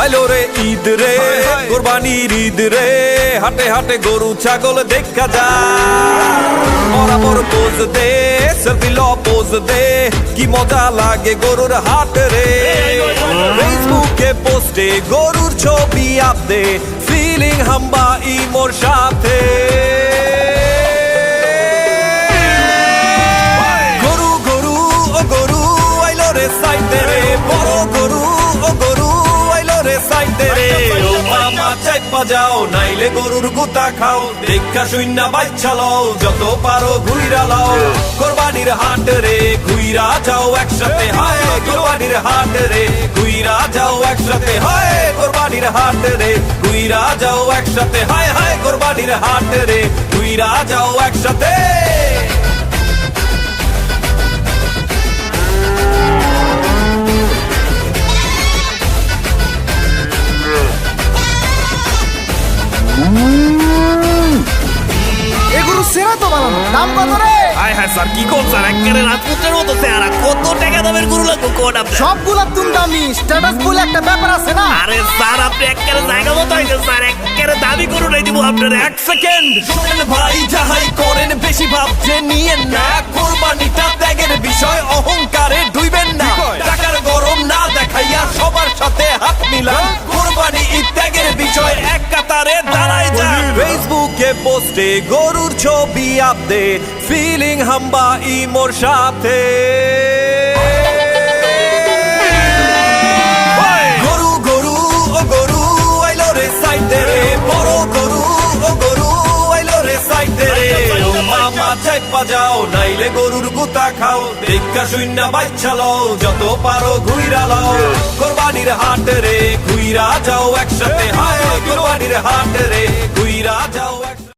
আইলো রে ঈদ রে, কোরবানির ঈদ রে, হাটে হাটে গরু ছাগল দেখা যায়। বরাবর পোজ দে, সেলফি ল পোজ দে, কি মজা লাগে গরুর হাট রে। ফেসবুকে পোস্টে গরুর ছবি আপ দে, ফিলিং হাম্বা ইমোর সাথে। গরু গরু ও গরু আইলো রে সাইডে রে, বড় গরু ও গরু আইলো রে সাইডে রে। ও মামা চাইপা যাও, নাইলে গরুর গুতা খাও, দেখা শূন্য বাচ্চা লও, যত পারো ঘুইরা লাও। কোরবানির হাট রে, ঘুইরা যাও একসাথে, হায় কোরবানির হাট রে, ঘুইরা যাও একসাথে, হায় কোরবানির হাট রে, ঘুইরা যাও একসাথে, হায় হায় কোরবানির হাট রে, ঘুইরা যাও একসাথে। এগুলো সেরা তো বানানো, দাম কত রে? হায় হায় স্যার, কি কোন স্যার, একেবারে রাজপুতের মতো চেহারা। কত টাকা দামের গরু লাগবে কোন আপনার? সবগুলা তুম দামি, স্ট্যাটাস বলে একটা ব্যাপার আছে না? আরে স্যার, আপনি একেবারে জায়গা মতো হয়েছে স্যার, একেবারে দামি গরু নাই দিব আপনার। এক সেকেন্ড শোনেন ভাই, যাহাই করেন বেশি ভাবছে নিয়েন না, কোরবানিটা ত্যাগের বিষয়, অহংকারে ডুইবেন না। টাকার গরম না দেখাইয়া সবার সাথে হাত মিলান, কোরবানি ঈদ ত্যাগের বিষয়, এক কাতারে দাঁড়াই যান। ফেসবুকে পোস্টে গরুর ছবি আপ দে, ফিলিং হাম্বা ইমোর সাথে। গরু গরু ও গরু আইলো রে সাইডে রে, বড় গরু ও গরু আইলো রে সাইডে রে। ও মামা চাইপা যাও, নাইলে গরুর গুতা খাও, দেখা শূন্য বাচ্চা লও, যত পারো ঘুইরা লাও। কোরবানির হাট রে, ঘুইরা যাও একসাথে, হায় কোরবানির হাট রে, ঘুইরা যাও।